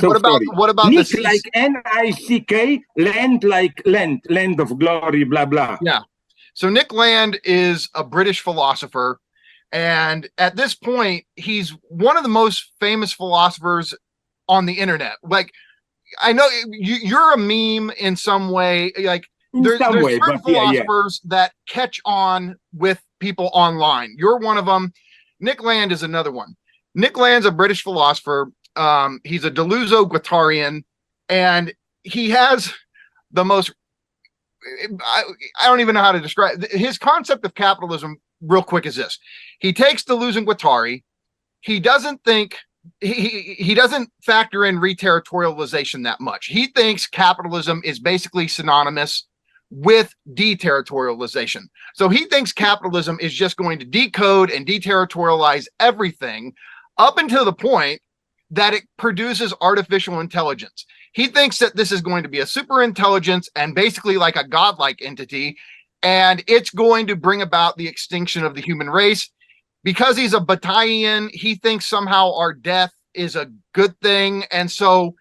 So sorry. What about Nick the like N-I-C-K, land like land of glory, blah, blah. Yeah. So Nick Land is a British philosopher. And at this point, he's one of the most famous philosophers on the internet. Like, I know you're a meme in some way. Like, there's certain philosophers that catch on with people online. You're one of them. Nick Land is another one. Nick Land's a British philosopher. He's a Deluso-Guattarian, and he has the most, I don't even know how to describe his concept of capitalism. Real quick is this: he takes Deleuze and Guattari. He doesn't think he doesn't factor in reterritorialization that much. He thinks capitalism is basically synonymous with deterritorialization. So he thinks capitalism is just going to decode and deterritorialize everything up until the point that it produces artificial intelligence. He thinks that this is going to be a super intelligence and basically like a godlike entity, and it's going to bring about the extinction of the human race. Because he's a Bataillean, he thinks somehow our death is a good thing. And so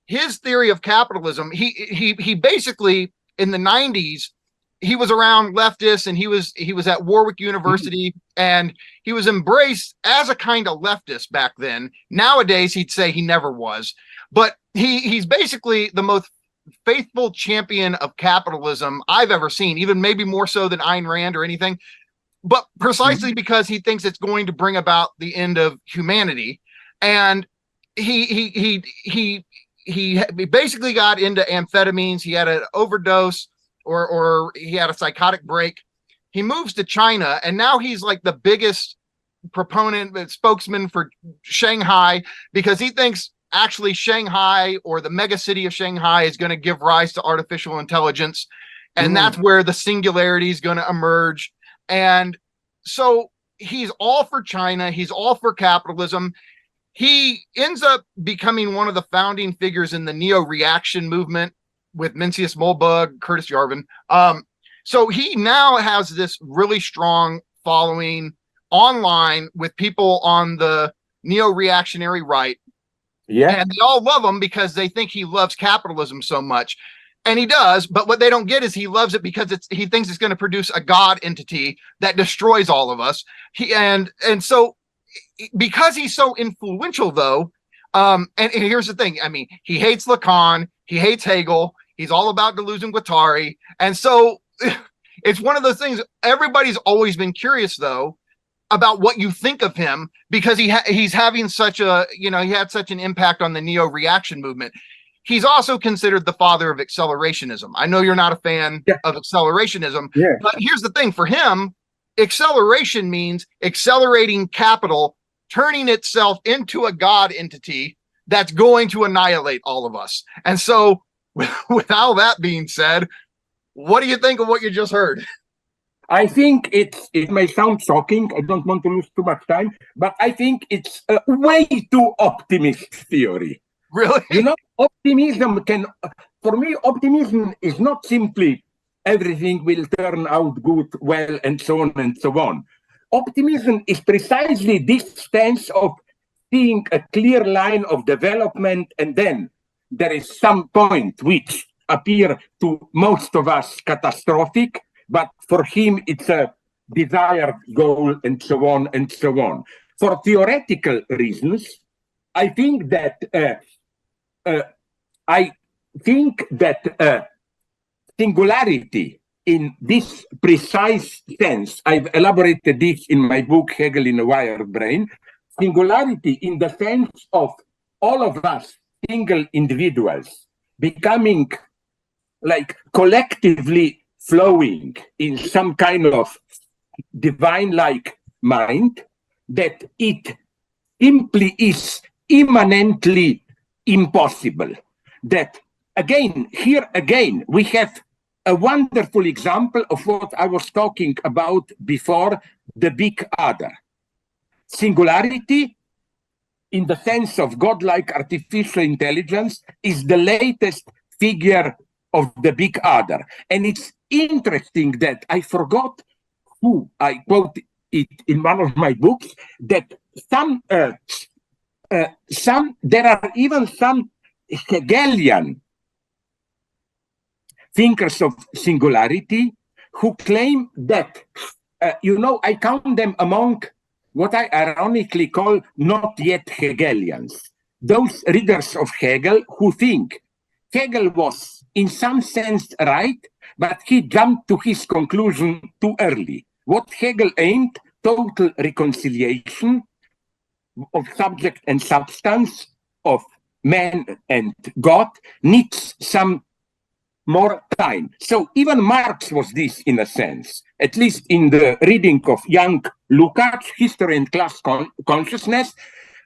his theory of capitalism, he basically in the 90s, he was around leftists, and he was at Warwick University, and he was embraced as a kind of leftist back then. Nowadays, he'd say he never was, but he's basically the most faithful champion of capitalism I've ever seen, even maybe more so than Ayn Rand or anything. But precisely because he thinks it's going to bring about the end of humanity. And he basically got into amphetamines. He had an overdose, or he had a psychotic break. He moves to China, and now he's like the biggest proponent, spokesman for Shanghai, because he thinks actually Shanghai, or the mega city of Shanghai, is going to give rise to artificial intelligence. And that's where the singularity is going to emerge. And so he's all for China. He's all for capitalism. He ends up becoming one of the founding figures in the neo-reaction movement with Mencius Moldbug, Curtis Yarvin. So he now has this really strong following online with people on the neo-reactionary right. Yeah. And they all love him because they think he loves capitalism so much. And he does, but what they don't get is he loves it because he thinks it's going to produce a God entity that destroys all of us. And so because he's so influential, though, and here's the thing: I mean, he hates Lacan, he hates Hegel, he's all about Deleuze and Guattari, and so it's one of those things. Everybody's always been curious, though, about what you think of him, because he's having such a, he had such an impact on the neo-reaction movement. He's also considered the father of accelerationism. I know you're not a fan of accelerationism, but here's the thing. For him, acceleration means accelerating capital, turning itself into a God entity that's going to annihilate all of us. And so with all that being said, what do you think of what you just heard? I think it may sound shocking. I don't want to lose too much time, but I think it's a way too optimist theory. Really? Optimism optimism is not simply everything will turn out good, well, and so on and so on. Optimism is precisely this stance of seeing a clear line of development, and then there is some point which appear to most of us catastrophic, but for him it's a desired goal, and so on and so on. For theoretical reasons, I think that singularity in this precise sense, I've elaborated this in my book, Hegel in a Wired Brain, singularity in the sense of all of us, single individuals, becoming like collectively flowing in some kind of divine-like mind, that it simply is immanently impossible. That again, we have a wonderful example of what I was talking about before, the big other. Singularity, in the sense of godlike artificial intelligence, is the latest figure of the big other. And it's interesting that I forgot who I quote it in one of my books, that there are even some Hegelian thinkers of singularity who claim that, I count them among what I ironically call not yet Hegelians. Those readers of Hegel who think Hegel was in some sense right, but he jumped to his conclusion too early. What Hegel aimed, total reconciliation of subject and substance, of man and God, needs some more time. So even Marx was this in a sense, at least in the reading of young Lukács, History and Class Consciousness.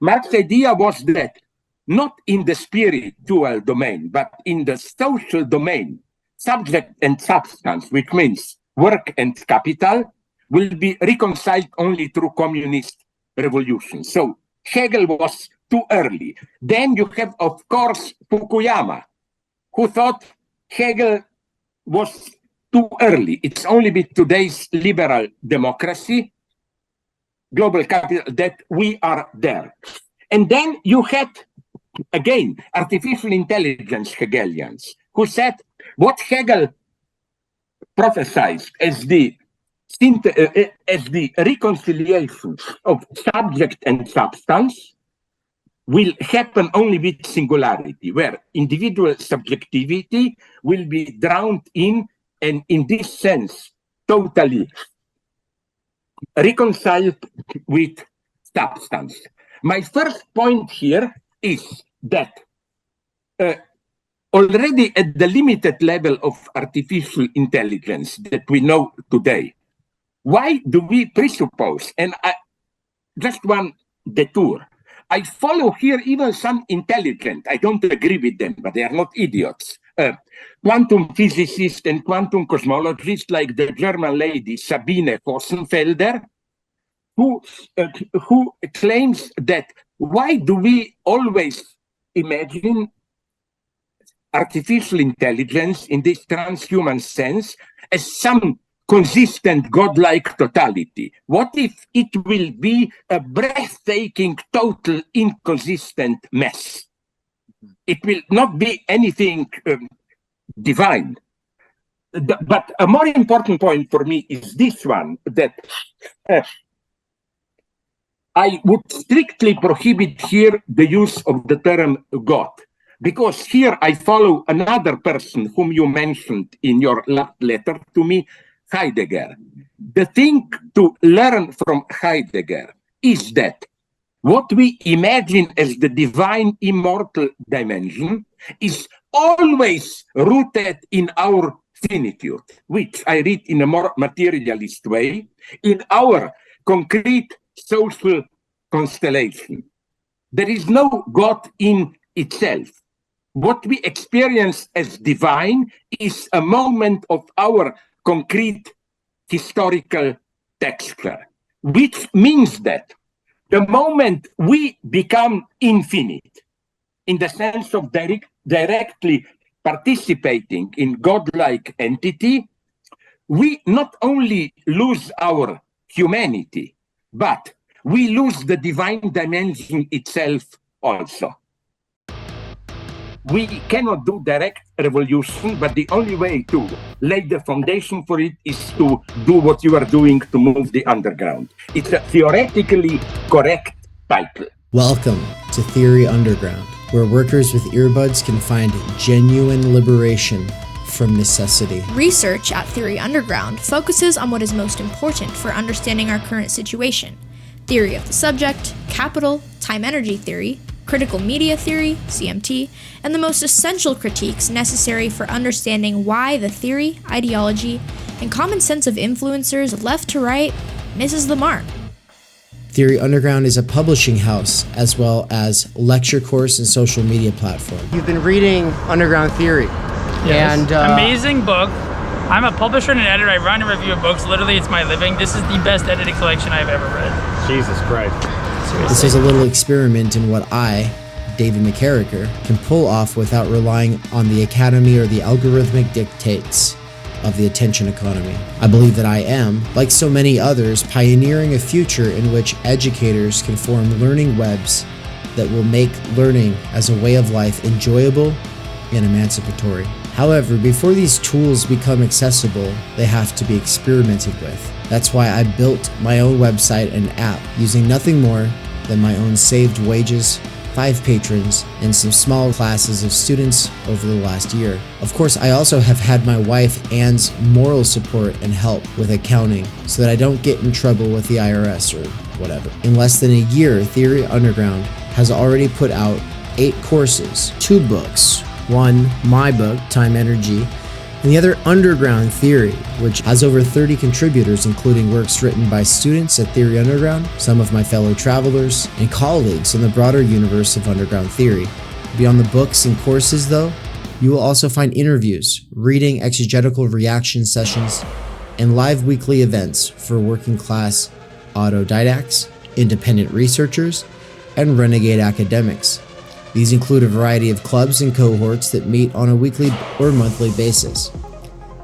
Marx's idea was that not in the spiritual domain, but in the social domain, subject and substance, which means work and capital, will be reconciled only through communist revolution. So Hegel was too early. Then you have, of course, Fukuyama, who thought Hegel was too early. It's only with today's liberal democracy, global capital, that we are there. And then you had, again, artificial intelligence Hegelians, who said what Hegel prophesied as the reconciliation of subject and substance will happen only with singularity, where individual subjectivity will be drowned in, and in this sense, totally reconciled with substance. My first point here is that already at the limited level of artificial intelligence that we know today, why do we presuppose, and just one detour, I follow here even some intelligent, I don't agree with them, but they are not idiots, quantum physicists and quantum cosmologists like the German lady Sabine Vossenfelder, who claims that why do we always imagine artificial intelligence in this transhuman sense as some consistent godlike totality? What if it will be a breathtaking, total, inconsistent mess? It will not be anything divine. But a more important point for me is this one, that I would strictly prohibit here the use of the term God, because here I follow another person whom you mentioned in your last letter to me, Heidegger. The thing to learn from Heidegger is that what we imagine as the divine immortal dimension is always rooted in our finitude, which I read in a more materialist way, in our concrete social constellation. There is no God in itself. What we experience as divine is a moment of our concrete historical texture, which means that the moment we become infinite, in the sense of directly participating in godlike entity, we not only lose our humanity, but we lose the divine dimension itself also. We cannot do direct revolution, but the only way to lay the foundation for it is to do what you are doing to move the underground. It's a theoretically correct title. Welcome to Theory Underground, where workers with earbuds can find genuine liberation from necessity. Research at Theory Underground focuses on what is most important for understanding our current situation: theory of the subject, capital, time-energy theory, critical media theory, CMT, and the most essential critiques necessary for understanding why the theory, ideology, and common sense of influencers left to right misses the mark. Theory Underground is a publishing house as well as lecture course and social media platform. You've been reading Underground Theory. Yes. And amazing book. I'm a publisher and an editor. I run a review of books. Literally, it's my living. This is the best edited collection I've ever read. Jesus Christ. Seriously. This is a little experiment in what I, David McKerracher, can pull off without relying on the academy or the algorithmic dictates of the attention economy. I believe that I am, like so many others, pioneering a future in which educators can form learning webs that will make learning as a way of life enjoyable and emancipatory. However, before these tools become accessible, they have to be experimented with. That's why I built my own website and app using nothing more than my own saved wages, 5 patrons, and some small classes of students over the last year. Of course, I also have had my wife Anne's moral support and help with accounting so that I don't get in trouble with the IRS or whatever. In less than a year, Theory Underground has already put out 8 courses, 2 books, one, my book, Timenergy, and the other, Underground Theory, which has over 30 contributors, including works written by students at Theory Underground, some of my fellow travelers, and colleagues in the broader universe of underground theory. Beyond the books and courses, though, you will also find interviews, reading exegetical reaction sessions, and live weekly events for working class autodidacts, independent researchers, and renegade academics. These include a variety of clubs and cohorts that meet on a weekly or monthly basis.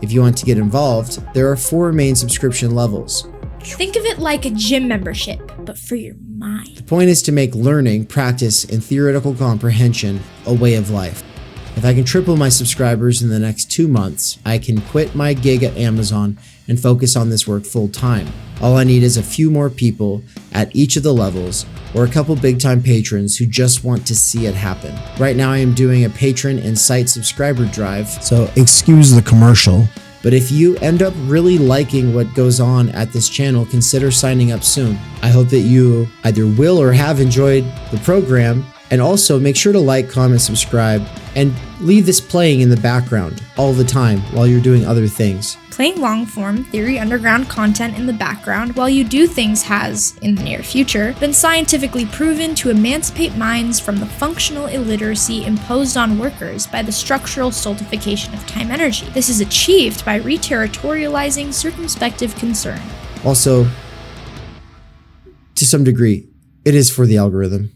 If you want to get involved, there are 4 main subscription levels. Think of it like a gym membership, but for your mind. The point is to make learning, practice, and theoretical comprehension a way of life. If I can triple my subscribers in the next 2 months, I can quit my gig at Amazon and focus on this work full time. All I need is a few more people at each of the levels, or a couple big-time patrons who just want to see it happen. Right now I am doing a patron and site subscriber drive, so excuse the commercial. But if you end up really liking what goes on at this channel, consider signing up soon. I hope that you either will or have enjoyed the program, and also make sure to like, comment, subscribe, and leave this playing in the background all the time while you're doing other things. Playing long-form Theory Underground content in the background while you do things has, in the near future, been scientifically proven to emancipate minds from the functional illiteracy imposed on workers by the structural stultification of time energy. This is achieved by reterritorializing circumspective concern. Also, to some degree, it is for the algorithm.